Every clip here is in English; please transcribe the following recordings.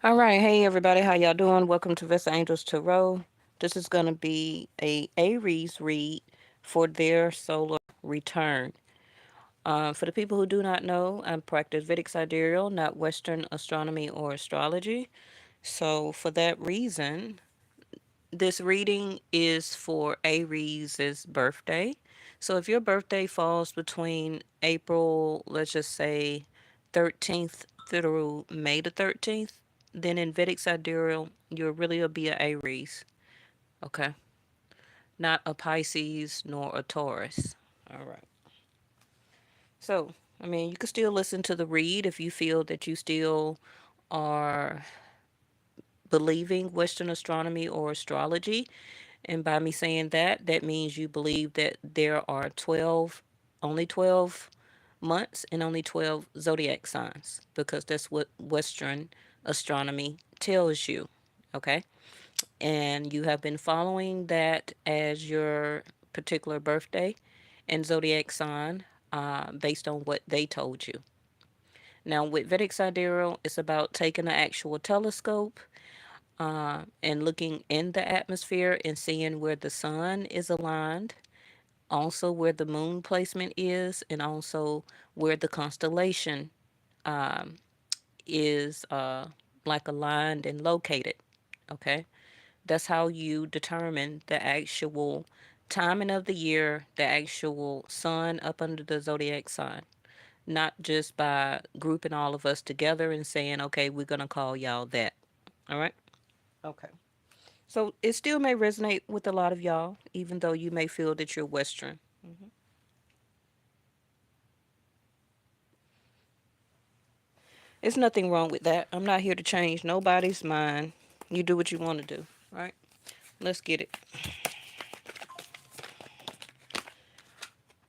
All right, hey everybody, how y'all doing? Welcome to Vesta Angels Tarot. This is going to be a Aries read for their solar return. For the people who do not know, I practice Vedic sidereal, not Western astronomy or astrology. So for that reason, this reading is for Aries' birthday. So if your birthday falls between April, let's just say 13th through May the 13th, then in Vedic Sidereal, you'll really be an Aries. Okay? Not a Pisces nor a Taurus. All right. So, I mean, you can still listen to the read if you feel that you still are believing Western astronomy or astrology. And by me saying that, that means you believe that there are 12, only 12 months and only 12 zodiac signs, because that's what Western astronomy tells you. Okay. And you have been following that as your particular birthday and zodiac sign based on what they told you. Now, with Vedic Sidereal, it's about taking an actual telescope and looking in the atmosphere and seeing where the sun is aligned, also where the moon placement is, and also where the constellation um, is like aligned and located. Okay, that's how you determine the actual timing of the year, the actual sun up under the zodiac sign. Not just by grouping all of us together and saying, okay, we're going to call y'all that. All right. Okay. So it still may resonate with a lot of y'all, even though you may feel that you're Western. There's nothing wrong with that. I'm not here to change nobody's mind. You do what you want to do, right? Let's get it.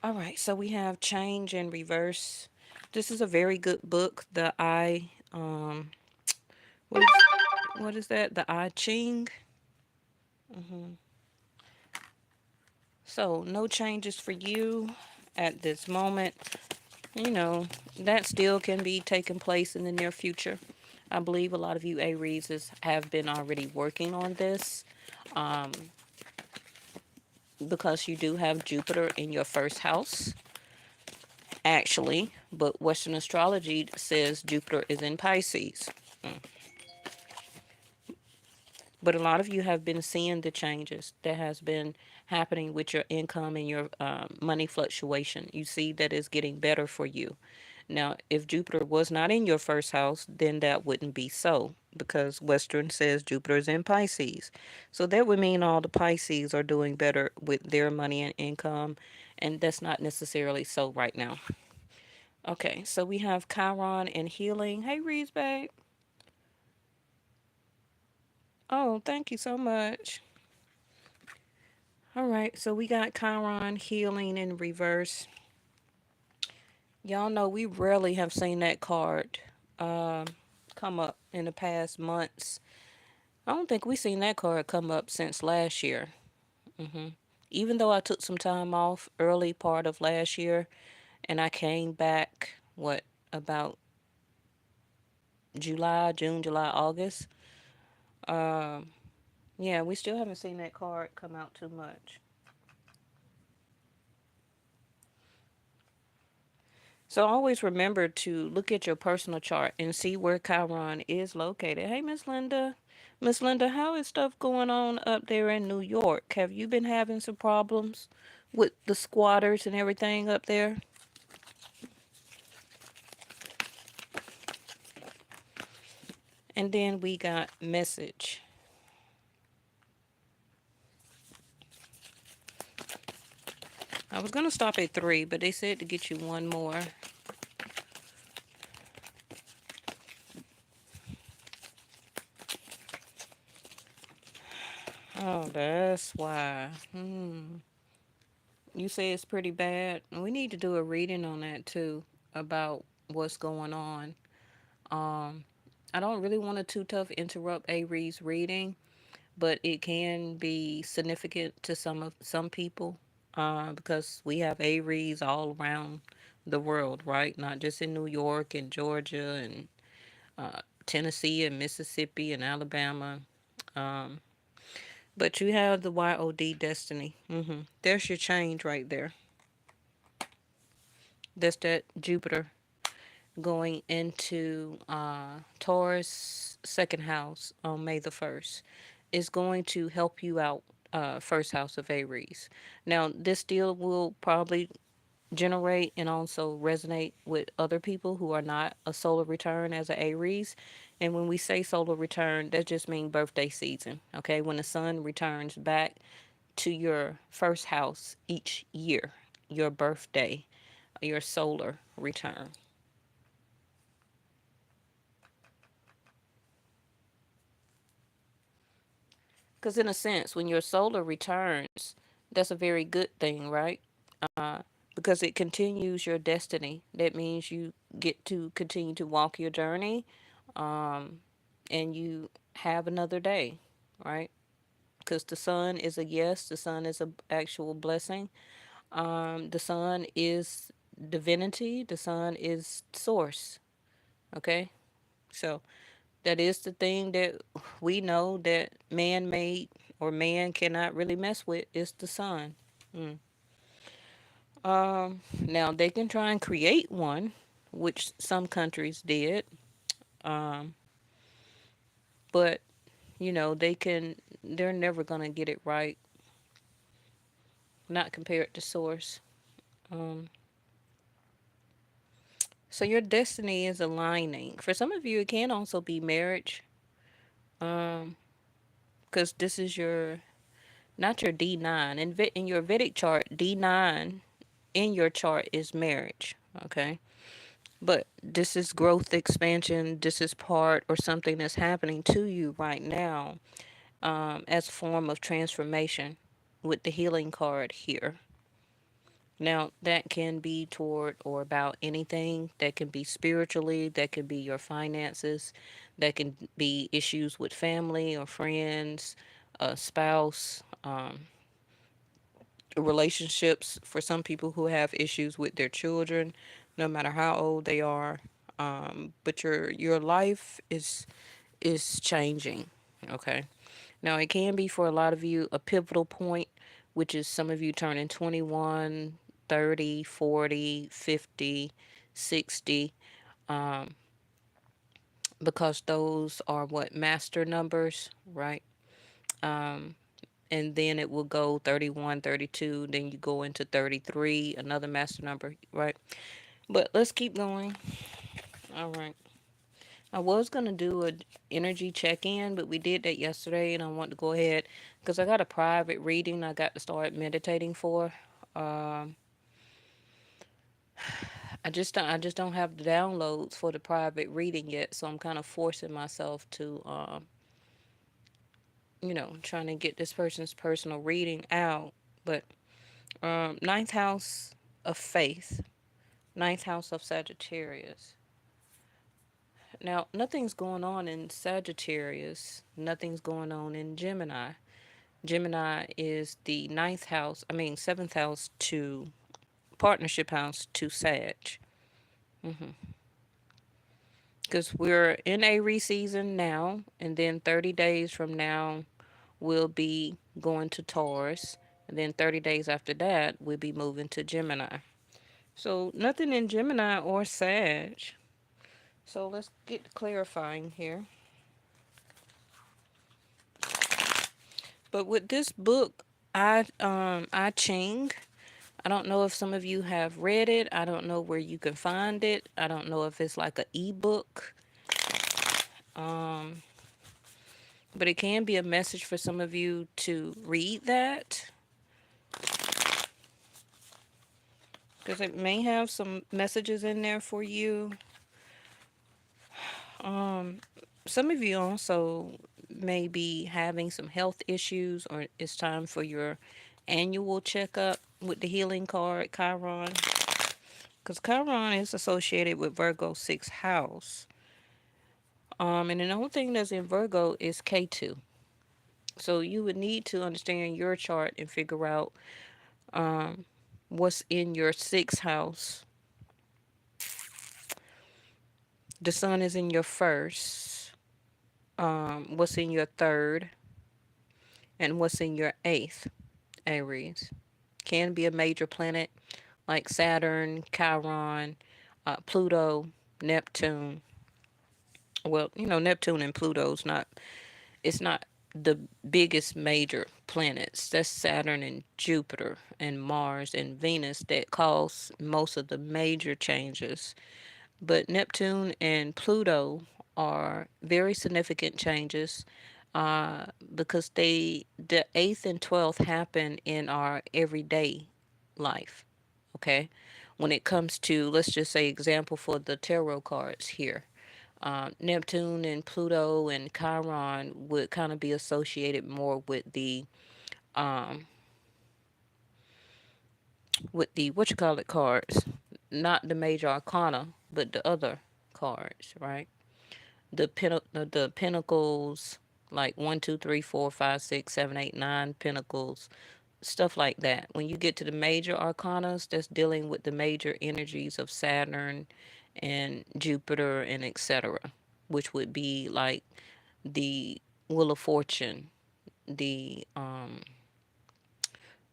All right, so we have Change in Reverse. This is a very good book. What is, what is that? The I Ching. So, no changes for you at this moment. You know, that still can be taking place in the near future. I believe a lot of you Aries have been already working on this um, because you do have Jupiter in your first house, actually. But Western astrology says Jupiter is in Pisces. But a lot of you have been seeing the changes that has been happening with your income and your money fluctuation. You see that it's getting better for you. Now, if Jupiter was not in your first house, then that wouldn't be so, because Western says Jupiter is in Pisces. So that would mean all the Pisces are doing better with their money and income, and that's not necessarily so right now. Okay, so we have Chiron and healing. Hey, Reese, babe. Oh, thank you so much. All right, so we got Chiron healing in reverse. Y'all know we rarely have seen that card um, come up in the past months. I don't think we seen that card come up since last year. hmm Even though I took some time off early part of last year, and I came back, what, about June, July, August. Um, yeah, we still haven't seen that card come out too much. So always remember to look at your personal chart and see where Chiron is located. Hey, Miss Linda. Miss Linda, how is stuff going on up there in New York? Have you been having some problems with the squatters and everything up there? And then we got message. I was going to stop at 3, but they said to get you one more. Oh, that's why. You say it's pretty bad. We need to do a reading on that too, about what's going on. Um, I don't really want to too tough interrupt Avery's reading, but it can be significant to some people because we have Aries all around the world, right? Not just in New York and Georgia and Tennessee and Mississippi and Alabama. Um, but you have the YOD destiny. There's your change right there. That's that Jupiter going into Taurus second house on May the 1st. Is going to help you out, first house of Aries. Now, this deal will probably generate and also resonate with other people who are not a solar return as a Aries. And when we say solar return, that just means birthday season. Okay, when the sun returns back to your first house each year, your birthday, your solar return. Because in a sense, when your solar returns, that's a very good thing, right? Uh, because it continues your destiny. That means you get to continue to walk your journey, um, and you have another day, right? Because the sun is a yes, the sun is a actual blessing. The sun is divinity, the sun is source. Okay, so that is the thing that we know that man made or man cannot really mess with is the sun. Mm. Now they can try and create one, which some countries did, um, but they can. They're never gonna get it right, not compared to source. Um, so your destiny is aligning. For some of you, it can also be marriage, um, because this is your not your D9. In your Vedic chart, D9 in your chart is marriage. Okay. But this is growth, expansion. This is part or something that's happening to you right now, as a form of transformation with the healing card here. Now, that can be toward or about anything. That can be spiritually, that can be your finances, that can be issues with family or friends, a spouse, relationships for some people who have issues with their children, no matter how old they are. But your life is changing. Okay. Now it can be for a lot of you a pivotal point, which is some of you turning 21, 30, 40, 50, 60, um, because those are what master numbers, right? Um, and then it will go 31, 32. Then you go into 33, another master number, right? But let's keep going. All right. I was going to do a energy check-in, but we did that yesterday, and I want to go ahead because I got a private reading I got to start meditating for. Um, I just don't have the downloads for the private reading yet, so I'm kind of forcing myself to trying to get this person's personal reading out. But ninth house of faith, ninth house of Sagittarius. Now, nothing's going on in Sagittarius. Nothing's going on in Gemini. Gemini is the ninth house, I mean, seventh house to partnership house to Sag. Because we're in Aries season now, and then 30 days from now, we'll be going to Taurus. And then 30 days after that, we'll be moving to Gemini. So, nothing in Gemini or Sag. So, let's get clarifying here. But with this book, I Ching. I don't know if some of you have read it. I don't know where you can find it. I don't know if it's like an ebook. Um, but it can be a message for some of you to read that because it may have some messages in there for you. Um, some of you also may be having some health issues, or it's time for your annual checkup with the healing card, Chiron. Because Chiron is associated with Virgo 6th house. And the only thing that's in Virgo is K2. So you would need to understand your chart and figure out um, what's in your 6th house. The sun is in your first. what's in your third, and what's in your eighth, Aries. Can be a major planet like Saturn, Chiron, Pluto, Neptune. Well, Neptune and Pluto's not, it's not the biggest major planets. That's Saturn and Jupiter and Mars and Venus that cause most of the major changes. But Neptune and Pluto are very significant changes, because the 8th and 12th happen in our everyday life. Okay. When it comes to, let's just say, example for the tarot cards here, Neptune and Pluto and Chiron would kind of be associated more um, with the what you call it cards, not the major arcana, but the other cards, right? The pentacles, like 1, 2, 3, 4, 5, 6, 7, 8, 9 pentacles, stuff like that. When you get to the major arcanas, that's dealing with the major energies of Saturn and Jupiter and etc., which would be like the Wheel of Fortune, the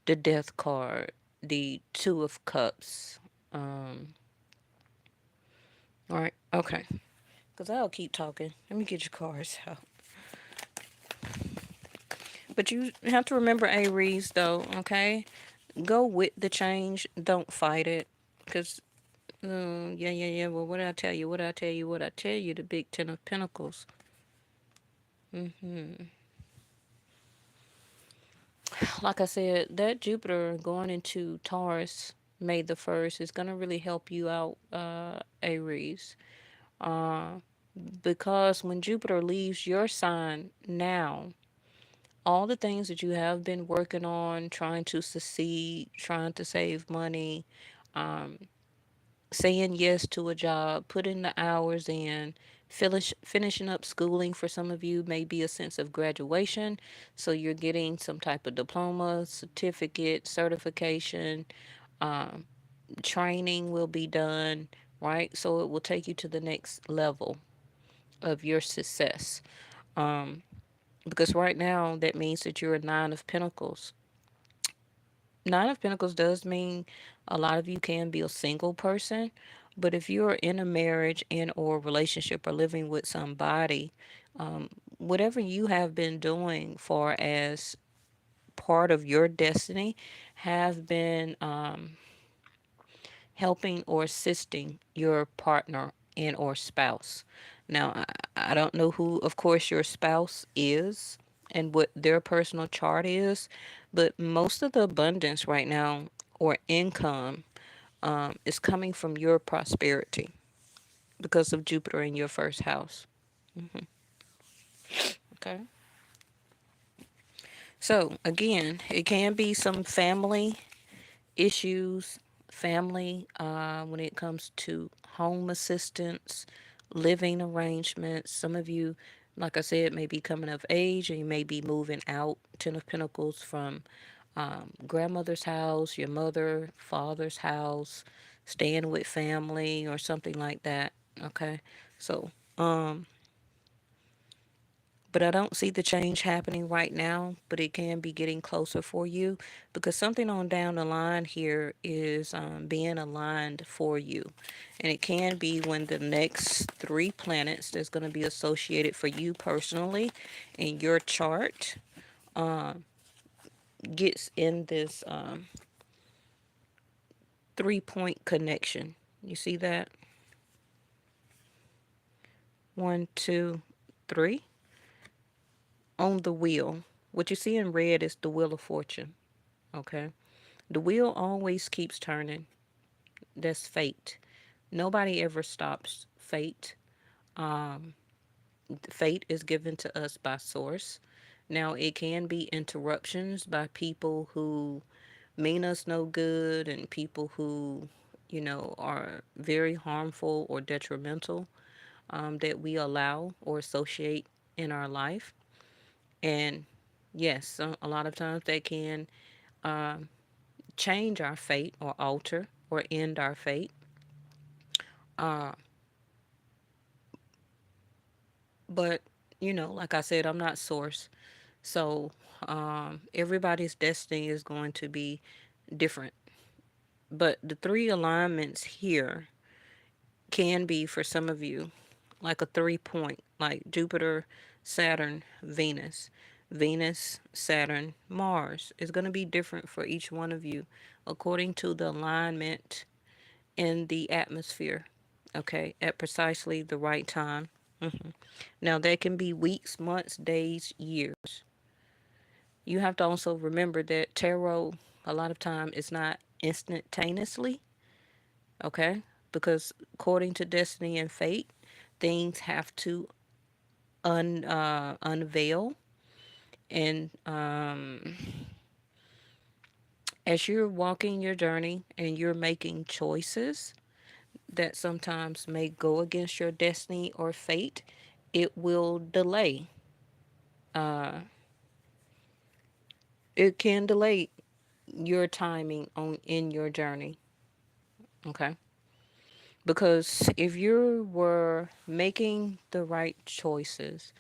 Death card, the Two of Cups. All right, okay. Because I'll keep talking. Let me get your cards out. But you have to remember, Aries, though, okay? Go with the change. Don't fight it. Because, yeah, yeah, yeah. Well, what did I tell you? What did I tell you? What did I tell you? The big Ten of Pentacles. Like I said, that Jupiter going into Taurus May the 1st is going to really help you out, Aries. Uh, because when Jupiter leaves your sign now, all the things that you have been working on, trying to succeed, trying to save money, um, saying yes to a job, putting the hours in, finishing up schooling for some of you may be a sense of graduation. So you're getting some type of diploma, certificate, certification, um, training will be done, right? So it will take you to the next level of your success. Um, because right now that means that you're a Nine of Pentacles. Nine of Pentacles does mean a lot of you can be a single person, but if you're in a marriage and or relationship or living with somebody, whatever you have been doing for as part of your destiny have been helping or assisting your partner and or spouse. Now, I don't know who, of course, your spouse is and what their personal chart is, but most of the abundance right now or income is coming from your prosperity because of Jupiter in your first house. Okay. So, again, it can be some family issues, family, when it comes to home assistance, living arrangements. Some of you, like I said, may be coming of age and you may be moving out, Ten of Pentacles, from grandmother's house, your mother, father's house, staying with family or something like that. Okay. So, but I don't see the change happening right now, but it can be getting closer for you because something on down the line here is being aligned for you. And it can be when the next three planets that's going to be associated for you personally in your chart gets in this 3 point connection. You see that? One, two, three. On the wheel. What you see in red is the Wheel of Fortune. Okay. The wheel always keeps turning. That's fate. Nobody ever stops fate. Fate is given to us by source. Now, it can be interruptions by people who mean us no good and people who, are very harmful or detrimental, that we allow or associate in our life. And yes, a lot of times they can change our fate or alter or end our fate. But Like I said, I'm not source. So everybody's destiny is going to be different. But the three alignments here can be for some of you like a 3 point, like Jupiter, Saturn, Venus. Venus, Saturn, Mars is going to be different for each one of you according to the alignment in the atmosphere, okay, at precisely the right time. Now, that can be weeks, months, days, years. You have to also remember that tarot, a lot of time, is not instantaneously, okay, because according to destiny and fate, things have to unveil. And as you're walking your journey and you're making choices that sometimes may go against your destiny or fate, it will delay. Uh, it can delay your timing on in your journey. Okay, because if you were making the right choices,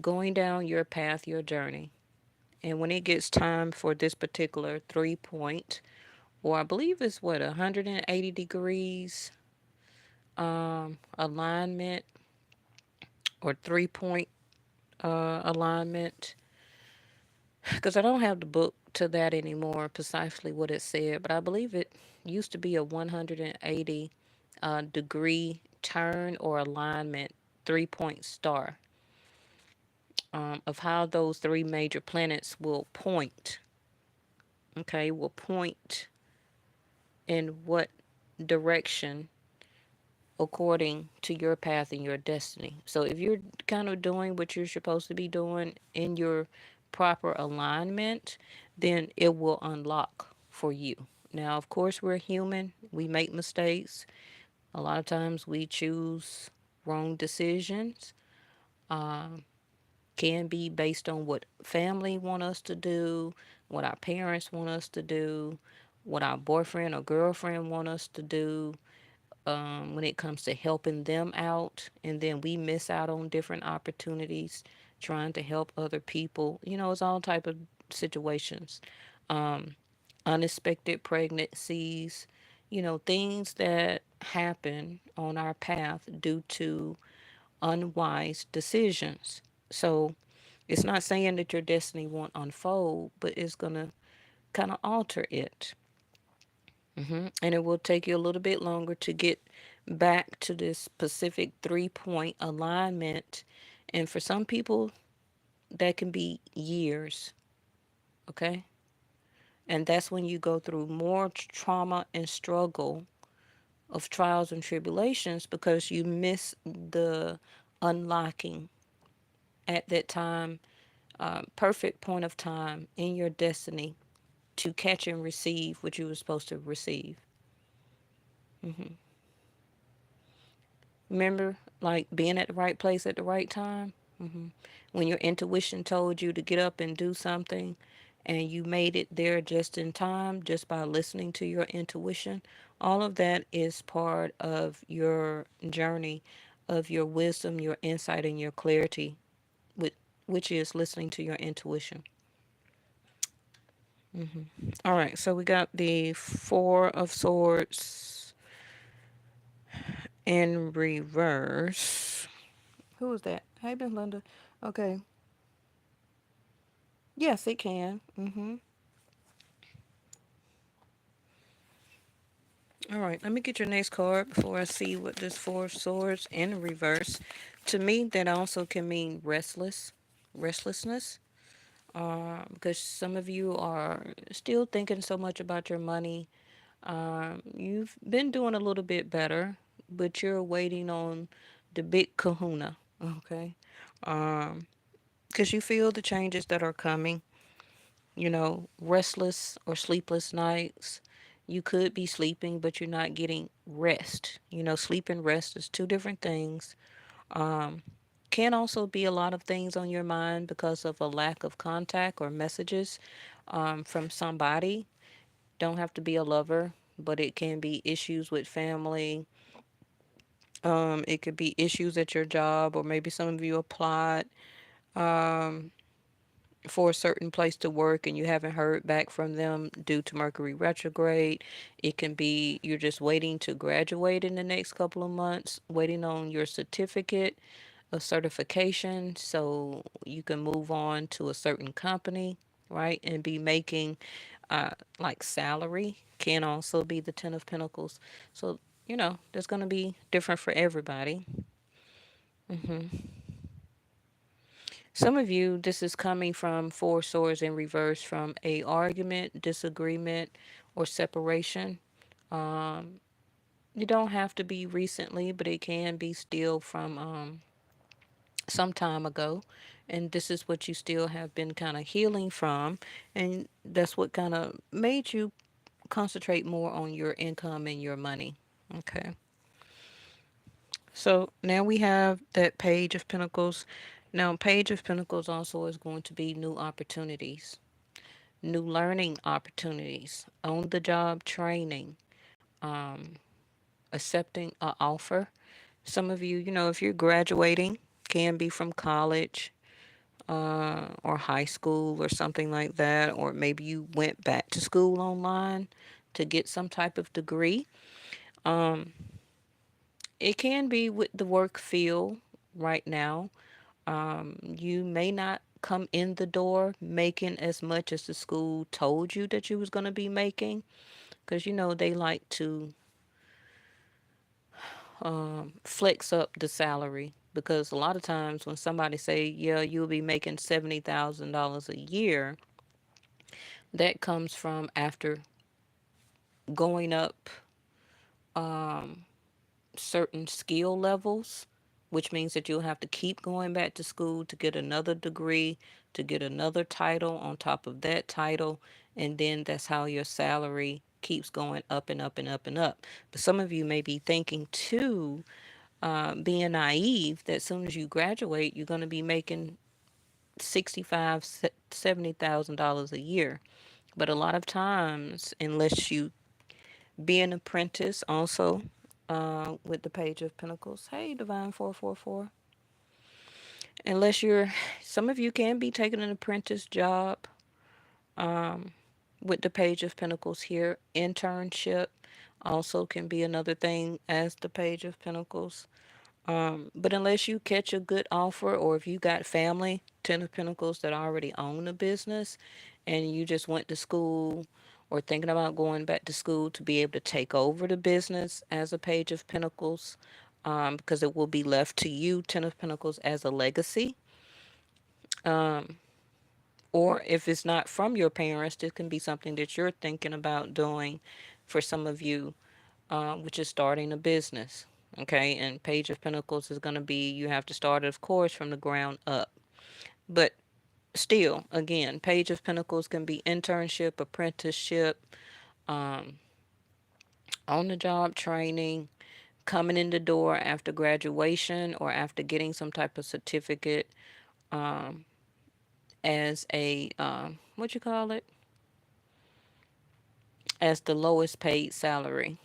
going down your path, your journey, and when it gets time for this particular 3 point, or I believe it's what, 180 degrees alignment, or 3 point alignment, because I don't have the book to that anymore, precisely what it said, but I believe it used to be a 180 degree turn or alignment, 3 point star, of how those three major planets will point. Okay, will point in what direction according to your path and your destiny. So if you're kind of doing what you're supposed to be doing in your proper alignment, then it will unlock for you. Now, of course, we're human. We make mistakes. A lot of times we choose wrong decisions. Can be based on what family want us to do, what our parents want us to do, what our boyfriend or girlfriend want us to do, when it comes to helping them out, and then we miss out on different opportunities trying to help other people. It's all type of situations. Unexpected pregnancies, things that happen on our path due to unwise decisions. So it's not saying that your destiny won't unfold, but it's going to kind of alter it. And it will take you a little bit longer to get back to this specific 3 point alignment. And for some people, that can be years. Okay. And that's when you go through more trauma and struggle of trials and tribulations because you miss the unlocking at that time, perfect point of time in your destiny to catch and receive what you were supposed to receive. Remember, like being at the right place at the right time? When your intuition told you to get up and do something and you made it there just in time just by listening to your intuition. All of that is part of your journey, of your wisdom, your insight, and your clarity, which is listening to your intuition. All right, so we got the Four of Swords in reverse. Who was that? Hey, Belinda. Okay. Yes, it can. All right, let me get your next card before I see what this Four of Swords in reverse. To me, that also can mean restlessness. Because some of you are still thinking so much about your money. You've been doing a little bit better, but you're waiting on the big kahuna. Okay. Because you feel the changes that are coming. Restless or sleepless nights. You could be sleeping, but you're not getting rest. Sleep and rest is two different things. Can also be a lot of things on your mind because of a lack of contact or messages from somebody. Don't have to be a lover, but it can be issues with family, It could be issues at your job, or maybe some of you applied um, for a certain place to work and you haven't heard back from them due to Mercury retrograde. It can be you're just waiting to graduate in the next couple of months, waiting on your certificate of certification so you can move on to a certain company, right? And be making like salary. Can also be the 10 of Pentacles. So, there's going to be different for everybody. Some of you, this is coming from Four Swords in reverse from a argument, disagreement, or separation. Um, you don't have to be recently, but it can be still from some time ago. And this is what you still have been kind of healing from. And that's what kind of made you concentrate more on your income and your money. Okay. So now we have that Page of Pentacles. Now, Page of Pentacles also is going to be new opportunities, new learning opportunities, on the job training, um, accepting an offer. Some of you, if you're graduating, can be from college or high school or something like that, or maybe you went back to school online to get some type of degree. Um, it can be with the work field right now. You may not come in the door making as much as the school told you that you was going to be making, because they like to flex up the salary, because a lot of times when somebody say, yeah, you'll be making $70,000 a year, that comes from after going up certain skill levels, which means that you'll have to keep going back to school to get another degree, to get another title on top of that title, and then that's how your salary keeps going up and up and up and up. But some of you may be thinking too, being naive, that as soon as you graduate, you're going to be making 65, $70,000 a year. But a lot of times, unless you be an apprentice also, with the Page of Pentacles. Hey, Divine 444. Unless some of you can be taking an apprentice job with the Page of Pentacles here. Internship also can be another thing as the Page of Pentacles. But unless you catch a good offer, or if you got family, Ten of Pentacles, that already own a business, and you just went to school or thinking about going back to school to be able to take over the business as a Page of Pentacles, because it will be left to you, Ten of Pentacles, as a legacy. Or if it's not from your parents, this can be something that you're thinking about doing for some of you, which is starting a business. Okay, and Page of Pentacles is going to be, you have to start it, of course, from the ground up. But still, again, Page of Pentacles can be internship, apprenticeship, on the job training, coming in the door after graduation or after getting some type of certificate, as a, what you call it? As the lowest paid salary.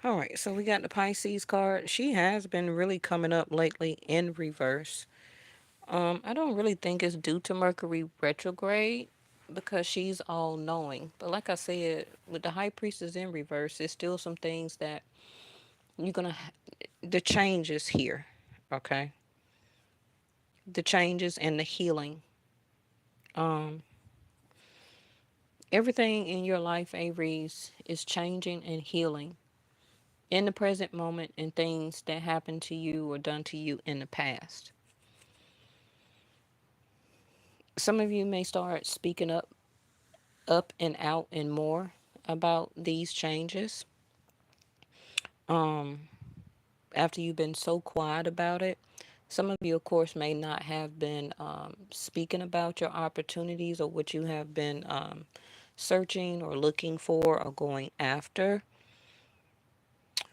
All right, so we got the Pisces card. She has been really coming up lately in reverse. I don't really think it's due to Mercury retrograde, because she's all knowing. But like I said, with the High Priestess in reverse, there's still some things that you're gonna. The changes here, okay? The changes and the healing. Um, Everything in your life, Aries, is changing and healing in the present moment, and things that happened to you or done to you in the past. Some of you may start speaking up and out and more about these changes. Um, After you've been so quiet about it. Some of you, of course, may not have been speaking about your opportunities or what you have been searching or looking for or going after.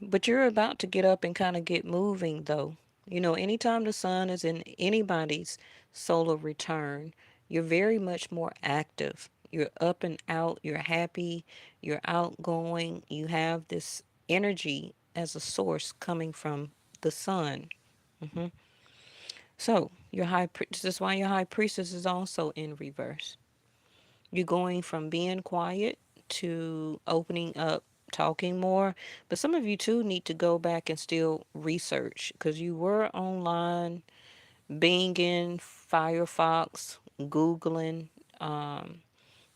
But you're about to get up and kind of get moving, though. Anytime the sun is in anybody's solar return, you're very much more active. You're up and out, you're happy, you're outgoing, you have this energy as a source coming from the sun. hmm So, this is why your high priestess is also in reverse. You're going from being quiet to opening up, talking more. But some of you too need to go back and still research because you were online, Binging, Firefox, Googling. Um,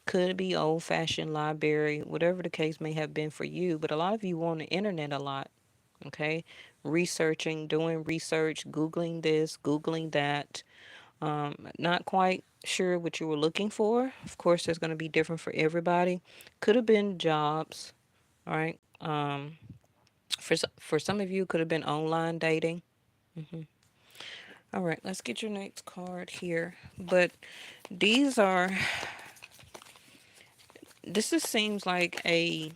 could be old fashioned library, whatever the case may have been for you. But a lot of you were on the internet a lot, okay? Researching, doing research, Googling this, Googling that. Not quite sure what you were looking for. Of course, there's going to be different for everybody. Could have been jobs, all right? For some of you, could have been online dating. hmm All right, let's get your next card here. But these are this just seems like a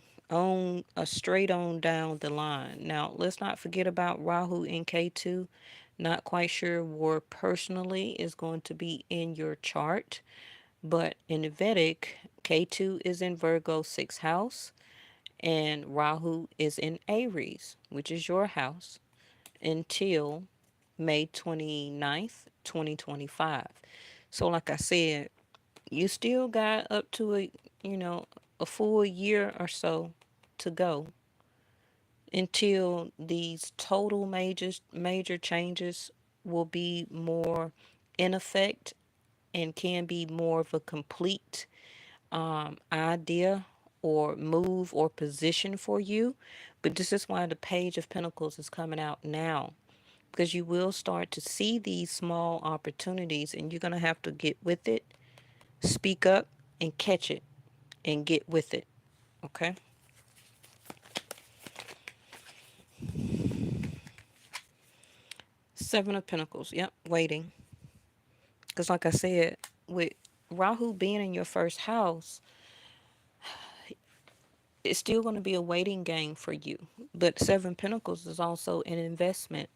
straight on down the line. Now, let's not forget about Rahu in K2. Not quite sure where personally is going to be in your chart, but in the Vedic, K2 is in Virgo 6th house and Rahu is in Aries, which is your house, until May 29th, 2025. So like I said, you still got up to you know, a full year or so to go until these total major changes will be more in effect and can be more of a complete idea or move or position for you. But this is why the Page of Pentacles is coming out now, because you will start to see these small opportunities and you're going to have to get with it, speak up, and catch it and get with it. Okay? Seven of Pentacles. Yep, waiting. Because, like I said, with Rahu being in your first house, it's still going to be a waiting game for you. But Seven Pentacles is also an investment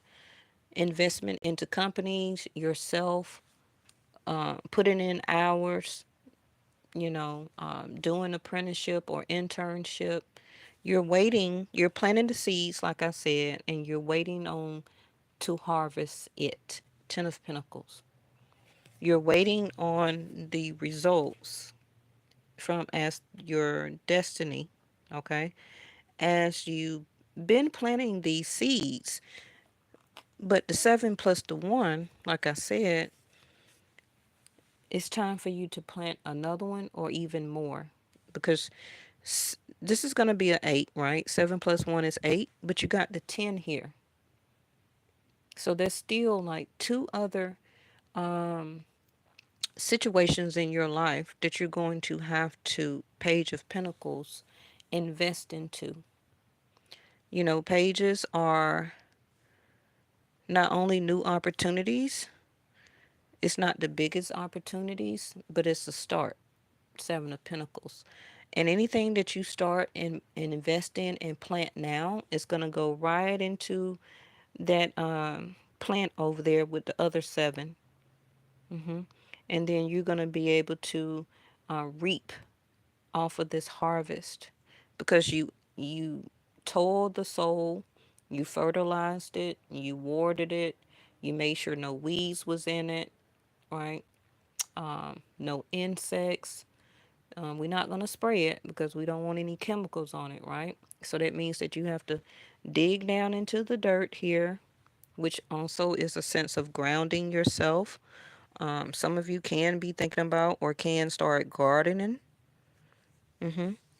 into companies, yourself, putting in hours, doing apprenticeship or internship. You're planting the seeds, like I said, and you're waiting on to harvest it. Ten of Pentacles. You're waiting on the results from as your destiny, okay? As you've been planting these seeds, but the seven plus the one, like I said, it's time for you to plant another one or even more because this is going to be an eight, right? Seven plus one is eight, but you got the 10 here. So there's still like two other um, situations in your life that you're going to have to, Page of Pentacles, invest into. Pages are not only new opportunities, it's not the biggest opportunities, but it's a start. Seven of Pentacles. And anything that you start and invest in and plant now is going to go right into that plant over there with the other seven. And then you're going to be able to reap off of this harvest because you toiled the soul, you fertilized it, you watered it, you made sure no weeds was in it, right? No insects. We're not going to spray it because we don't want any chemicals on it, right? So that means that you have to dig down into the dirt here, which also is a sense of grounding yourself. Some of you can be thinking about or can start gardening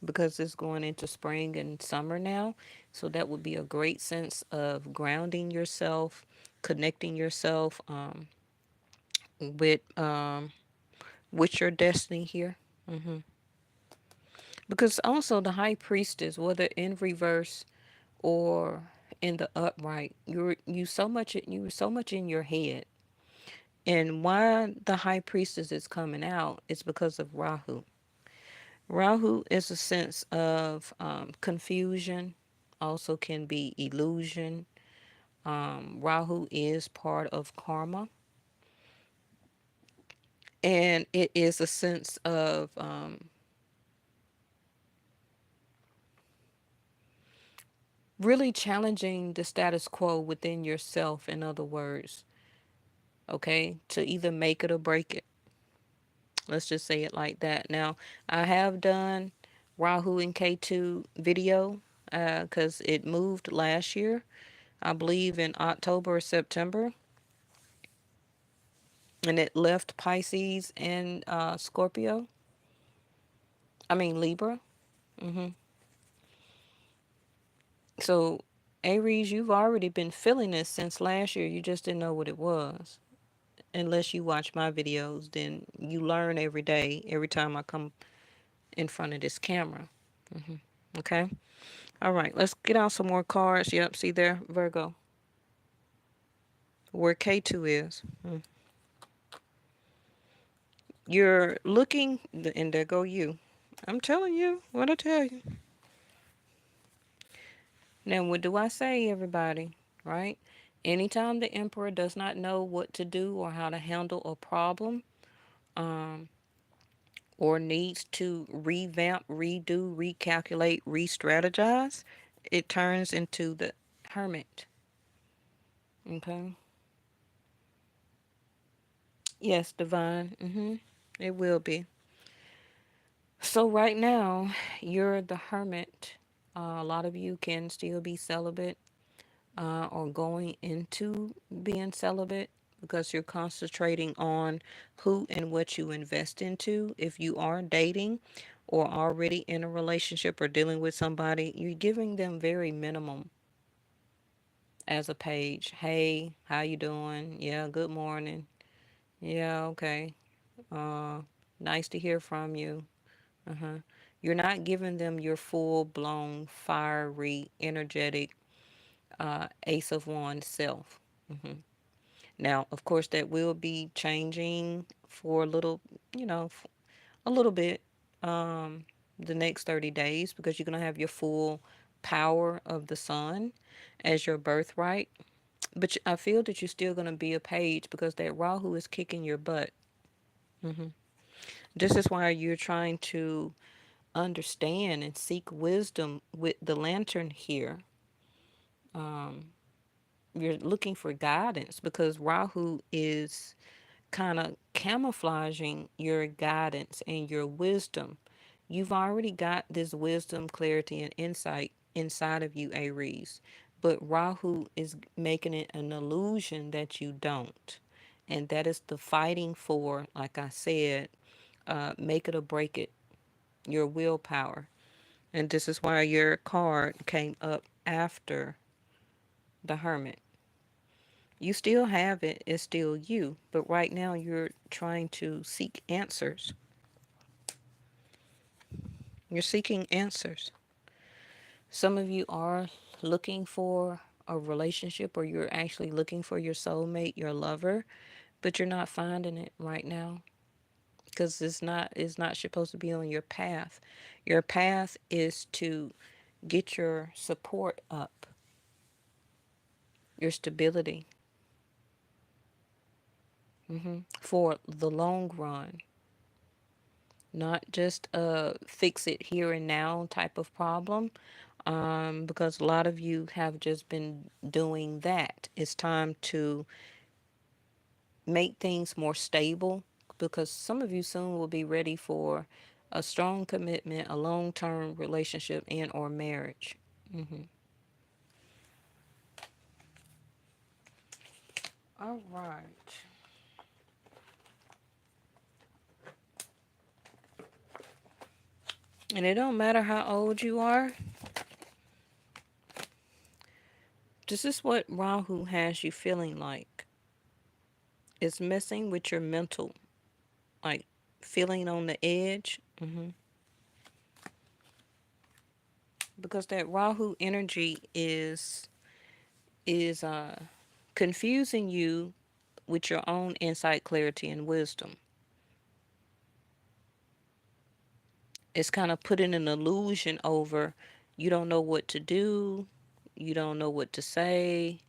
because it's going into spring and summer now. So that would be a great sense of grounding yourself, connecting yourself with your destiny here. Because also the high priestess, whether in reverse or in the upright, you were so much in your head. And why the high priestess is coming out is because of Rahu. Rahu is a sense of confusion, also can be illusion, Rahu is part of karma, and it is a sense of really challenging the status quo within yourself, in other words, okay, to either make it or break it. Let's just say it like that. Now, I have done Rahu and K2 video because it moved last year, I believe in October or September, and it left Pisces and Scorpio. I mean, Libra. hmm So, Aries, you've already been feeling this since last year. You just didn't know what it was. Unless you watch my videos, then you learn every day, every time I come in front of this camera. Okay? All right, let's get out some more cards. Yep, see there, Virgo, where K2 is. You're looking, and there go you. I'm telling you what I tell you. Now, what do I say, everybody? Right? Anytime the emperor does not know what to do or how to handle a problem, um, or needs to revamp, redo, recalculate, re strategize, it turns into the hermit. Okay? Yes, divine. It will be. So, right now, you're the hermit. A lot of you can still be celibate or going into being celibate because you're concentrating on who and what you invest into. If you are dating or already in a relationship or dealing with somebody, you're giving them very minimum as a page. Hey, how you doing? Yeah, good morning. Yeah, okay. Uh, nice to hear from you. Uh-huh. You're not giving them your full blown, fiery, energetic Ace of Wands self. hmm Now, of course, that will be changing for a little, a little bit the next 30 days because you're going to have your full power of the sun as your birthright. But I feel that you're still going to be a page because that Rahu is kicking your butt. hmm This is why you're trying to understand and seek wisdom with the lantern here. You're looking for guidance because Rahu is kind of camouflaging your guidance and your wisdom. You've already got this wisdom, clarity, and insight inside of you, Aries. But Rahu is making it an illusion that you don't. And that is the fighting for, like I said, make it or break it, your willpower. And this is why your card came up after the Hermit. You still have it, it's still you, but right now you're trying to seek answers. You're seeking answers. Some of you are looking for a relationship or you're actually looking for your soulmate, your lover, but you're not finding it right now because it's not supposed to be on your path. Your path is to get your support up, your stability for the long run. Not just a fix it here and now type of problem, because a lot of you have just been doing that. It's time to make things more stable because some of you soon will be ready for a strong commitment, a long-term relationship, and or marriage. All right. And it don't matter how old you are. This is what Rahu has you feeling like. It's messing with your mental, like feeling on the edge. Because that Rahu energy is confusing you with your own insight, clarity, and wisdom. It's kind of putting an illusion over you don't know what to do, you don't know what to say,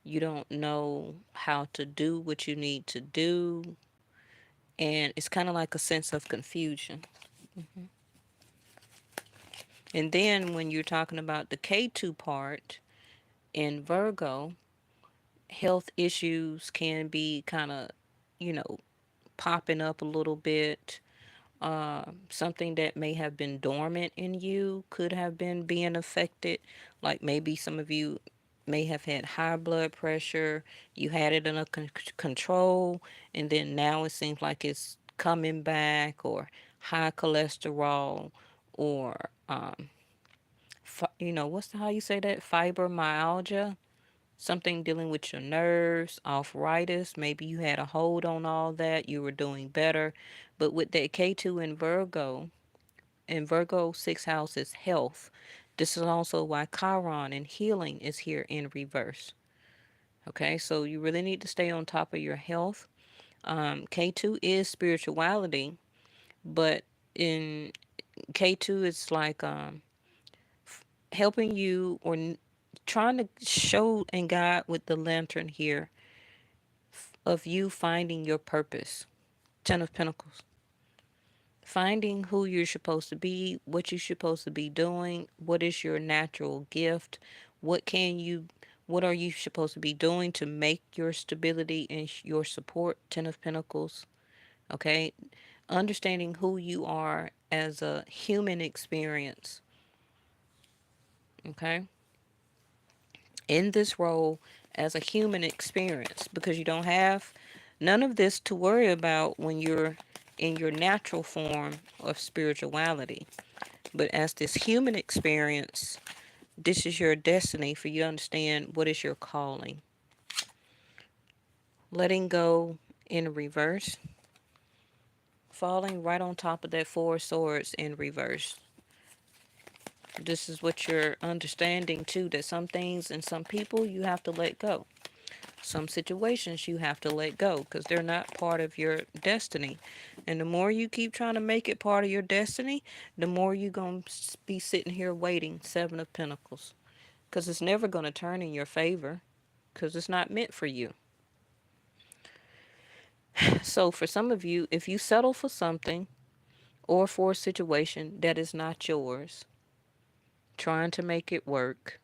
You don't know how to do what you need to do. And it's kind of like a sense of confusion. And then when you're talking about the K2 part in Virgo, health issues can be kind of, you know, popping up a little bit. Something that may have been dormant in you could have been being affected. Like maybe some of you may have had high blood pressure, you had it under control, and then now it seems like it's coming back, or high cholesterol, or what's how you say that, fibromyalgia, something dealing with your nerves, arthritis. Maybe you had a hold on all that, you were doing better. But with that K2 in Virgo, sixth house is health. This is also why Chiron and healing is here in reverse. Okay, so you really need to stay on top of your health. K2 is spirituality, but in K2, it's like helping you, or trying to show and guide with the lantern here of you finding your purpose. Ten of Pentacles. Finding who you're supposed to be, what you're supposed to be doing, what is your natural gift, what can you, what are you supposed to be doing to make your stability and your support. Ten of Pentacles. Okay, understanding who you are as a human experience. Okay, in this role as a human experience, because you don't have none of this to worry about when you're in your natural form of spirituality. But as this human experience, this is your destiny for you to understand what is your calling. Letting go in reverse, falling right on top of that Four of Swords in reverse. This is what you're understanding too, that some things and some people you have to let go. Some situations you have to let go because they're not part of your destiny. And the more you keep trying to make it part of your destiny, the more you're going to be sitting here waiting. Seven of Pentacles. Because it's never going to turn in your favor because it's not meant for you. So for some of you, if you settle for something or for a situation that is not yours, trying to make it work,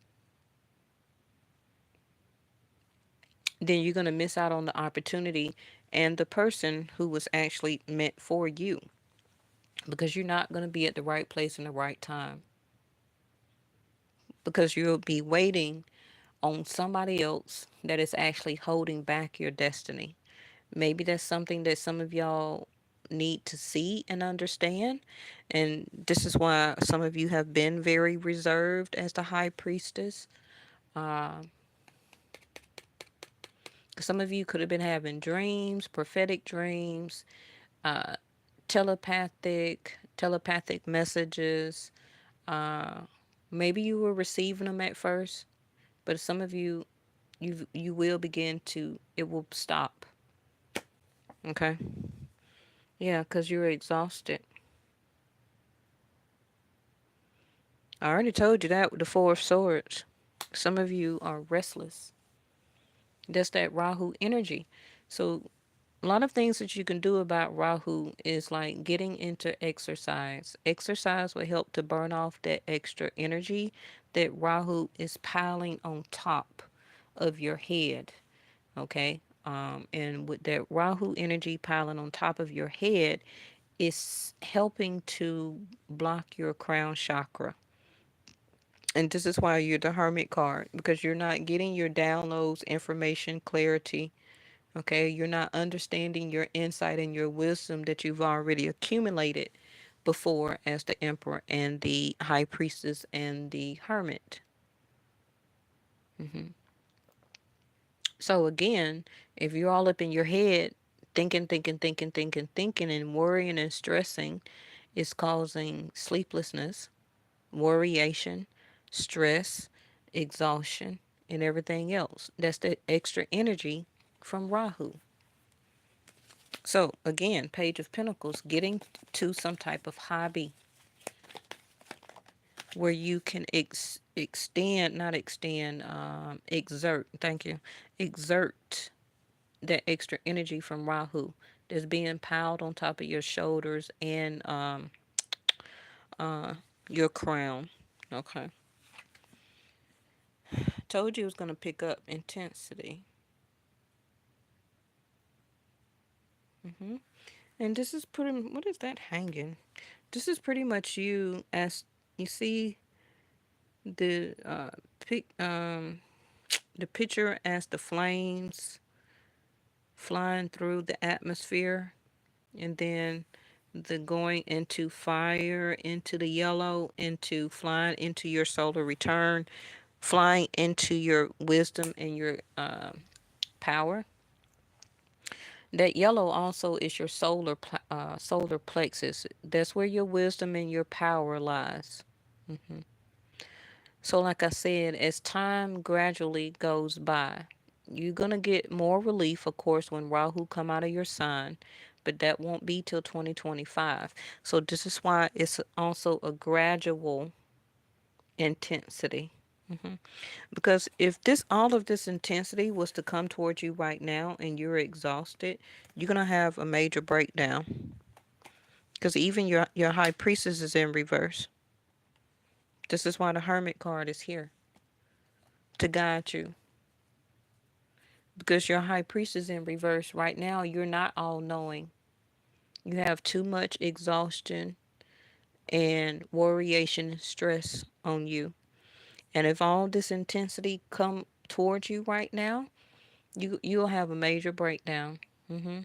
then you're going to miss out on the opportunity and the person who was actually meant for you, because you're not going to be at the right place in the right time, because you'll be waiting on somebody else that is actually holding back your destiny. Maybe that's something that some of y'all need to see and understand. And this is why some of you have been very reserved as the high priestess. Uh, some of you could have been having dreams, prophetic dreams, uh, telepathic messages. Uh, Maybe you were receiving them at first, but some of you, you will begin to, it will stop. Okay. Yeah, because you're exhausted. I already told you that with the Four of Swords. Some of you are restless. That's that Rahu energy. So a lot of things that you can do about Rahu is like getting into exercise. Exercise will help to burn off that extra energy that Rahu is piling on top of your head. Okay. And with that Rahu energy piling on top of your head, it's helping to block your crown chakra. And this is why you're the Hermit card, because you're not getting your downloads, information, clarity. Okay, you're not understanding your insight and your wisdom that you've already accumulated before as the Emperor and the High Priestess and the Hermit. hmm So again, if you're all up in your head, thinking, and worrying and stressing, is causing sleeplessness, worryation, stress, exhaustion, and everything else. That's the extra energy from Rahu. So again, Page of Pentacles, getting to some type of hobby where you can extend, not extend, exert, thank you, exert that extra energy from Rahu that's being piled on top of your shoulders and uh, your crown. Okay. Told you it was going to pick up intensity. hmm And this is pretty, what is that hanging? This is pretty much you as you see the pic, the picture as the flames flying through the atmosphere, and then the going into fire, into the yellow, into flying into your solar return, flying into your wisdom and your power. That yellow also is your solar plexus. That's where your wisdom and your power lies. hmm So, like I said, as time gradually goes by, you're gonna get more relief, of course, when Rahu come out of your sign, but that won't be till 2025. So this is why it's also a gradual intensity. hmm Because if this all of this intensity was to come towards you right now and you're exhausted, you're gonna have a major breakdown. Because even your high priestess is in reverse. This is why the hermit card is here to guide you. Because your high priest is in reverse right now, you're not all knowing. You have too much exhaustion and worryation and stress on you. And if all this intensity come towards you right now, you'll have a major breakdown. hmm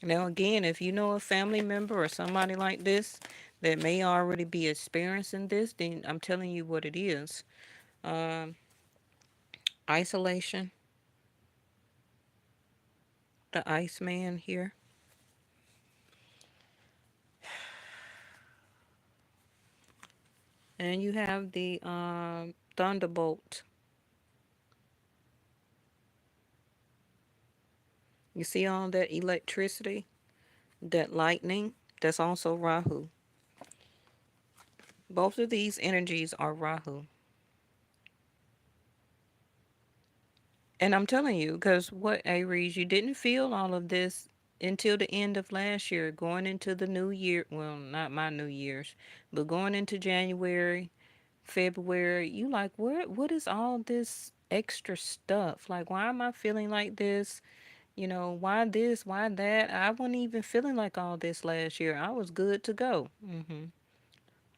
Now again, if you know a family member or somebody like this that may already be experiencing this, then I'm telling you what it is. Um, Isolation, the Iceman here. And you have the Thunderbolt. You see all that electricity, that lightning? That's also Rahu. Both of these energies are Rahu. And I'm telling you, because what, Aries, you didn't feel all of this until the end of last year, going into the new year. Well, not my New Year's, but going into January, February. You like, what is all this extra stuff? Like, why am I feeling like this? Why this, why that? I wasn't even feeling like all this last year. I was good to go.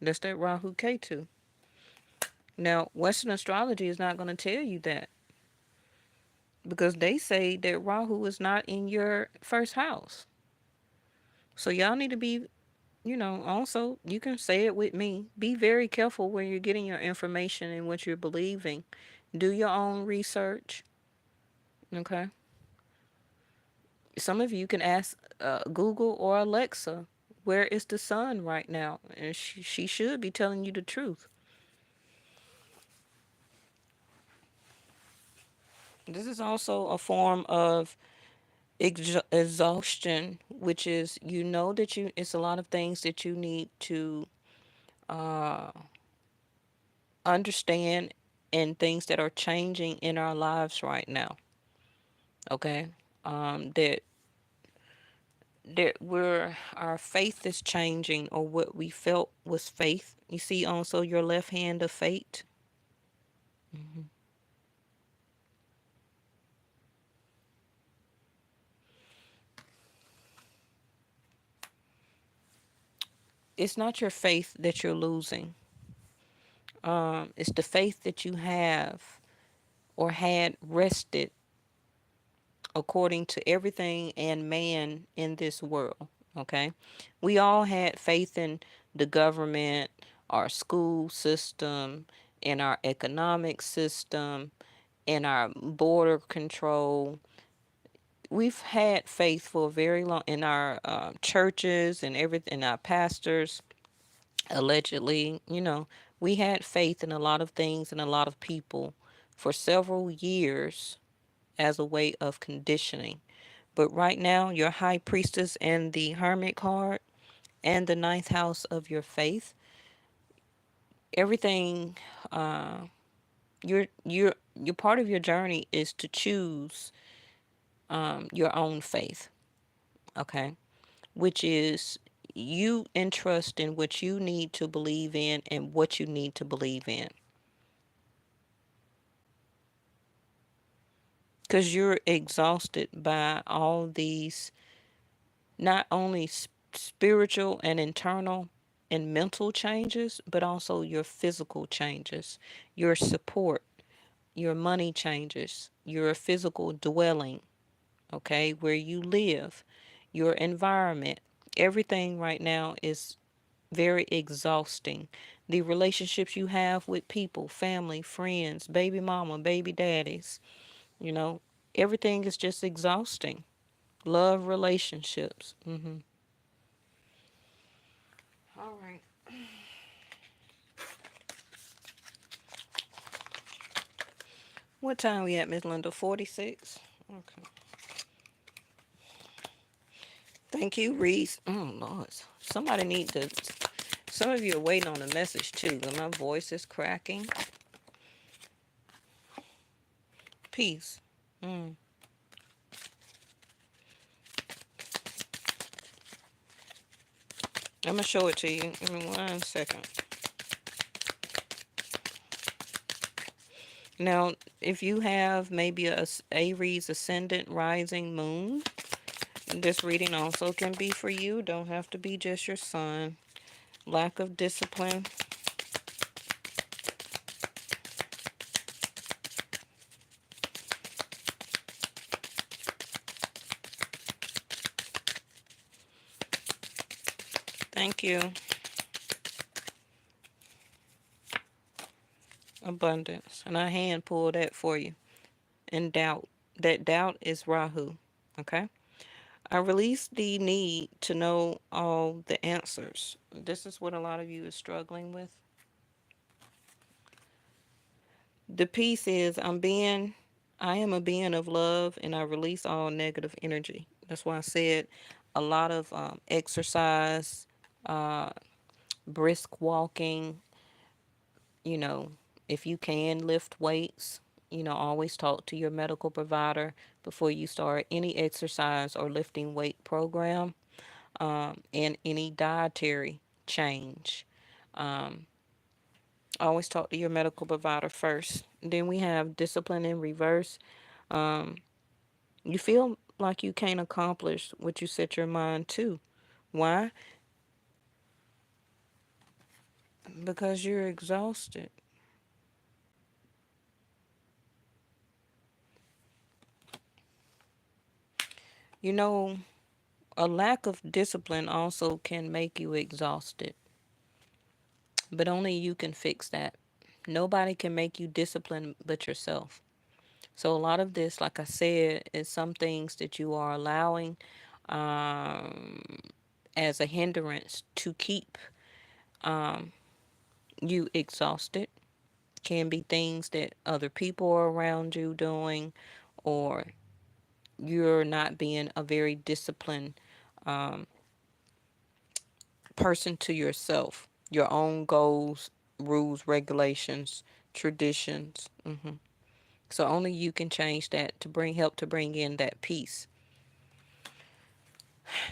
That's that Rahu Ketu. Now, Western astrology is not going to tell you that because they say that Rahu is not in your first house. So y'all need to be, also, you can say it with me. Be very careful where you're getting your information and what you're believing. Do your own research. Okay. Some of you can ask Google or Alexa, where is the sun right now? And she should be telling you the truth. This is also a form of exhaustion, which is that it's a lot of things that you need to uh, understand and things that are changing in our lives right now. Okay, that where our faith is changing or what we felt was faith. You see also your left hand of fate. hmm It's not your faith that you're losing. It's the faith that you have or had rested according to everything and man in this world. Okay, we all had faith in the government, our school system, in our economic system, in our border control. We've had faith for a very long in our churches and everything, our pastors. Allegedly, we had faith in a lot of things and a lot of people for several years as a way of conditioning. But right now, your high priestess and the hermit card, and the ninth house of your faith. Everything, uh, your part of your journey is to choose your own faith. Okay, which is you entrust in what you need to believe in and what you need to believe in, because you're exhausted by all these, not only spiritual and internal and mental changes, but also your physical changes, your support, your money changes, your physical dwelling, okay, where you live, your environment. Everything right now is very exhausting. The relationships you have with people, family, friends, baby mama, baby daddies, you know, everything is just exhausting. Love relationships. All right. What time we at, Miss Linda? 46? Okay. Thank you, Reese. Oh, Lord. Somebody need to... Some of you are waiting on a message, too. And my voice is cracking. Peace. Mm. I'm going to show it to you. Give me 1 second. Now, if you have maybe a Aries ascendant rising moon, this reading also can be for you. Don't have to be just your sun. Lack of discipline. Thank you. Abundance. And I hand pull that for you. And doubt. That doubt is Rahu. Okay? I release the need to know all the answers. This is what a lot of you is struggling with. The piece is I am a being of love and I release all negative energy. That's why I said a lot of exercise, uh, brisk walking, you know, if you can lift weights, always talk to your medical provider before you start any exercise or lifting weight program, and any dietary change. Um, Always talk to your medical provider first. Then we have discipline in reverse. Um, you feel like you can't accomplish what you set your mind to. Why? Because you're exhausted. You know, a lack of discipline also can make you exhausted, but only you can fix that. Nobody can make you disciplined but yourself. So a lot of this, like I said, is some things that you are allowing um, as a hindrance to keep um, you exhausted. Can be things that other people are around you doing, or you're not being a very disciplined um, person to yourself. Your own goals, rules, regulations, traditions. So only you can change that to help to bring in that peace.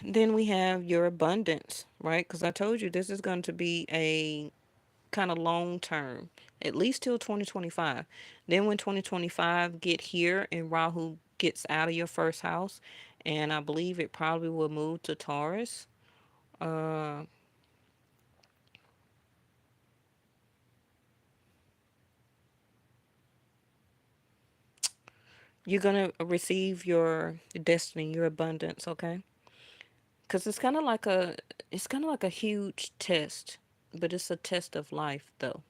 Then we have your abundance, right? Because I told you this is going to be a kind of long term, at least till 2025. Then when 2025 get here and Rahu gets out of your first house, and I believe it probably will move to Taurus. Uh, you're gonna receive your destiny, your abundance, okay? Because it's kind of like a huge test, but it's a test of life, though.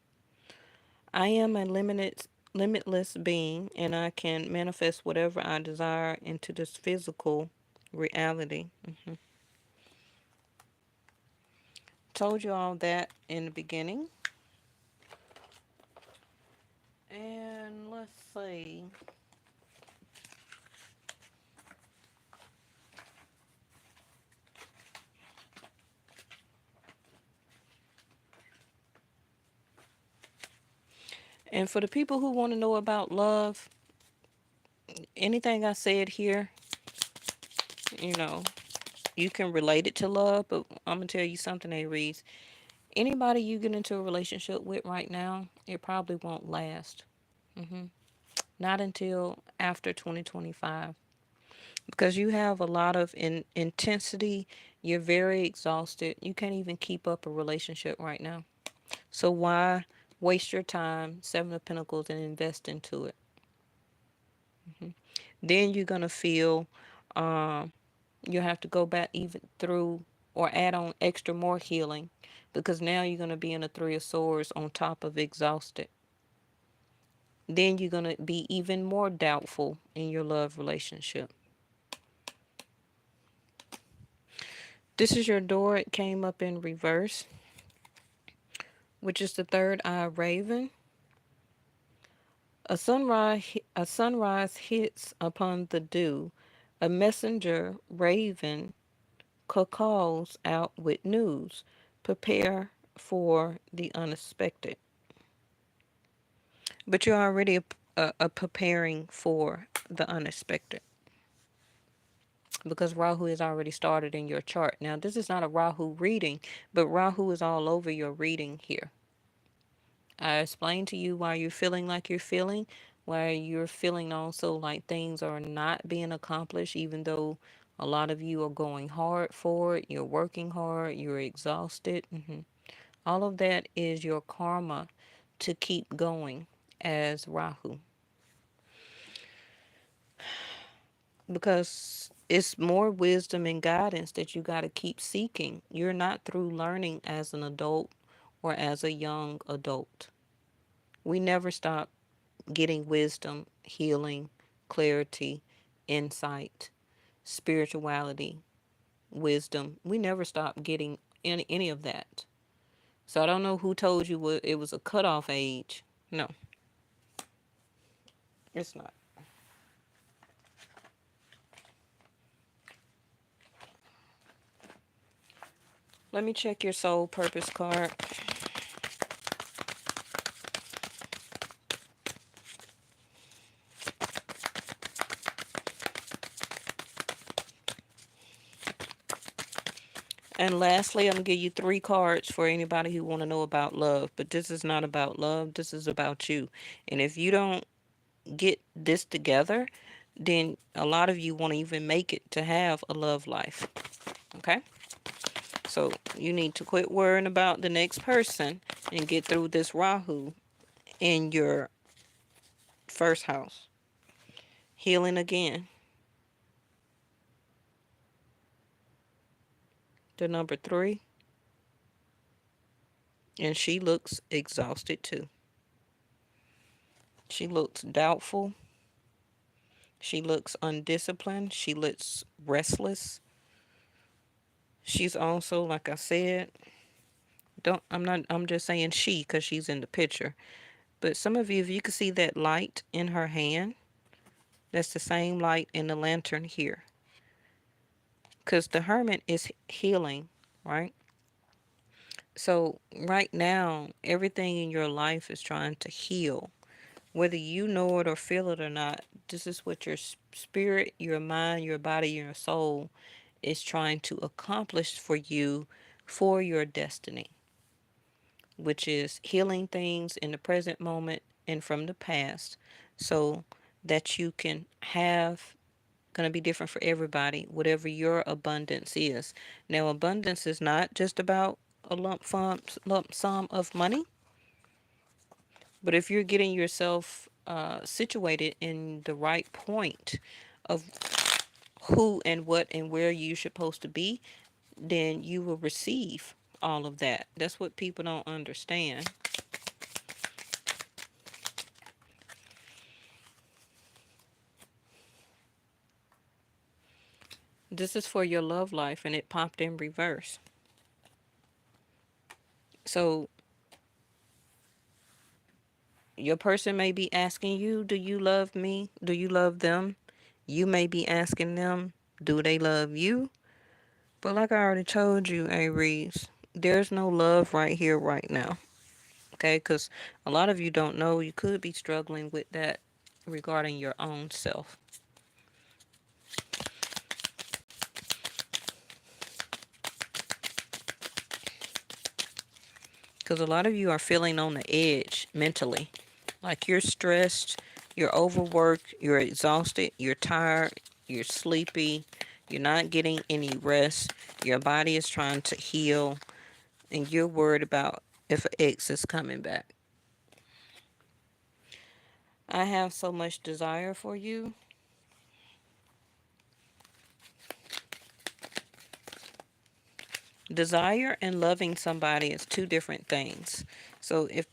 I am a limitless being, and I can manifest whatever I desire into this physical reality. Told you all that in the beginning. And let's see. And for the people who want to know about love, anything I said here, you know, you can relate it to love, but I'm going to tell you something, Aries. Anybody you get into a relationship with right now, it probably won't last. hmm Not until after 2025. Because you have a lot of intensity. You're very exhausted. You can't even keep up a relationship right now. So why waste your time, Seven of Pentacles, and invest into it? Then you're gonna feel you have to go back even through or add on extra more healing because now you're gonna be in a Three of Swords on top of exhausted. Then you're gonna be even more doubtful in your love relationship. This is your door. It came up in reverse, which is the third eye raven. A sunrise hits upon the dew. A messenger raven cackles out with news. Prepare for the unexpected. But you're already preparing for the unexpected because Rahu is already started in your chart. Now, this is not a Rahu reading, but Rahu is all over your reading here. I explained to you why you're feeling like you're feeling, why you're feeling also like things are not being accomplished, even though a lot of you are going hard for it, you're working hard, you're exhausted. All of that is your karma to keep going as Rahu. Because it's more wisdom and guidance that you got to keep seeking. You're not through learning as an adult or as a young adult. We never stop getting wisdom, healing, clarity, insight, spirituality, wisdom. We never stop getting any of that. So I don't know who told you it was a cutoff age. No, it's not. Let me check your soul purpose card. And lastly, I'm going to give you 3 cards for anybody who want to know about love. But this is not about love. This is about you. And if you don't get this together, then a lot of you won't even make it to have a love life. Okay? So you need to quit worrying about the next person and get through this Rahu in your first house. Healing again. The number 3. And she looks exhausted too. She looks doubtful. She looks undisciplined. She looks restless. She's also, like I said, I'm just saying she because she's in the picture. But some of you, if you can see that light in her hand, that's the same light in the lantern here. Because the hermit is healing, right? So right now, everything in your life is trying to heal. Whether you know it or feel it or not, this is what your spirit, your mind, your body, your soul is trying to accomplish for you for your destiny, which is healing things in the present moment and from the past so that you can have going to be different for everybody, whatever your abundance is. Now, abundance is not just about a lump sum of money, but if you're getting yourself situated in the right point of who and what and where you're supposed to be, then you will receive all of that. That's what people don't understand. This is for your love life, and it popped in reverse. So your person may be asking you, do you love me? Do you love them? You may be asking them, do they love you? But like I already told you, Aries, there's no love right here, right now. Okay, because a lot of you don't know, you could be struggling with that regarding your own self. Because a lot of you are feeling on the edge mentally. Like you're stressed, you're overworked, you're exhausted, you're tired, you're sleepy, you're not getting any rest, your body is trying to heal, and you're worried about if an ex is coming back. I have so much desire for you. Desire and loving somebody is two different things. So if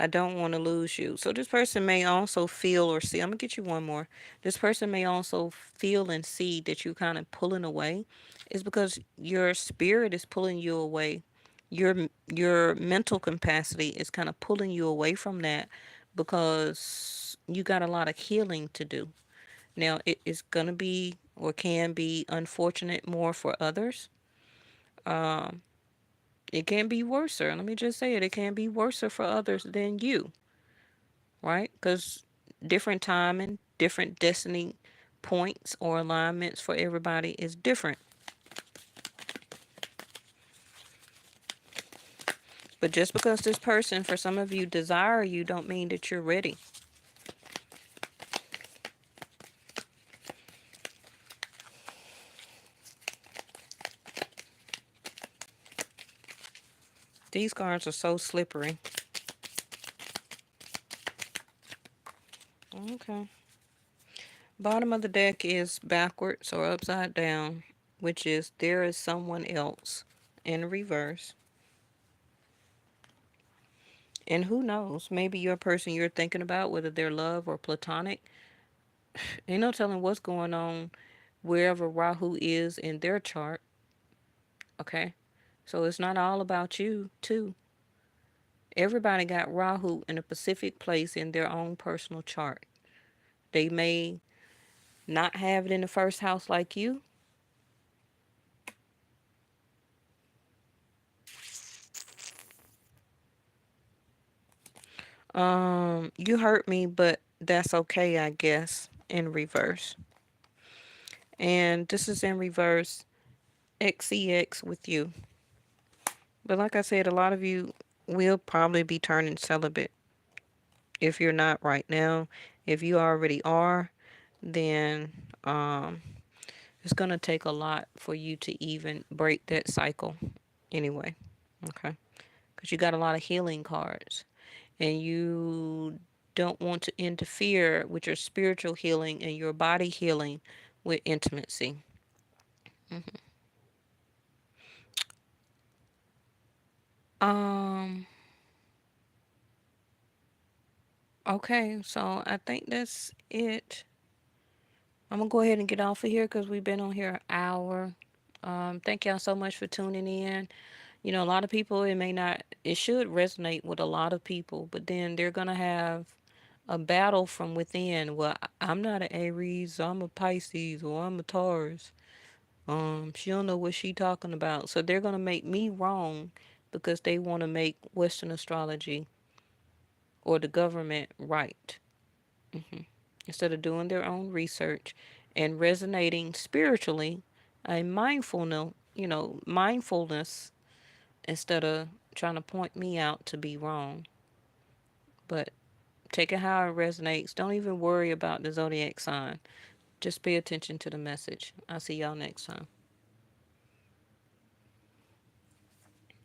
I don't want to lose you. So this person may also feel or see, I'm going to get you one more. This person may also feel and see that you're kind of pulling away. It's because your spirit is pulling you away. Your mental capacity is kind of pulling you away from that because you got a lot of healing to do. Now, it is going to be or can be unfortunate more for others. Um, it can be worser. Let me just say it. It can be worser for others than you, right? Because different timing, different destiny points or alignments for everybody is different. But just because this person, for some of you, desire you, don't mean that you're ready. These cards are so slippery. Okay. Bottom of the deck is backwards or upside down, which is there is someone else in reverse. And who knows, maybe your person you're thinking about, whether they're love or platonic, ain't no telling what's going on wherever Rahu is in their chart. Okay? So it's not all about you, too. Everybody got Rahu in a specific place in their own personal chart. They may not have it in the first house like you. You hurt me, but that's okay, I guess, in reverse. And this is in reverse XCX with you. But like I said, a lot of you will probably be turning celibate if you're not right now. If you already are, then it's going to take a lot for you to even break that cycle anyway. Okay? Because you got a lot of healing cards and you don't want to interfere with your spiritual healing and your body healing with intimacy. hmm Um, okay, so I think that's it. I'm gonna go ahead and get off of here because we've been on here an hour. Thank y'all so much for tuning in. You know, a lot of people, it should resonate with a lot of people, but then they're gonna have a battle from within. Well, I'm not an Aries, I'm a Pisces, or I'm a Taurus. She don't know what she talking about. So they're gonna make me wrong because they want to make Western astrology or the government right. hmm Instead of doing their own research and resonating spiritually, a mindfulness instead of trying to point me out to be wrong. But take it how it resonates. Don't even worry about the zodiac sign. Just pay attention to the message. I'll see y'all next time.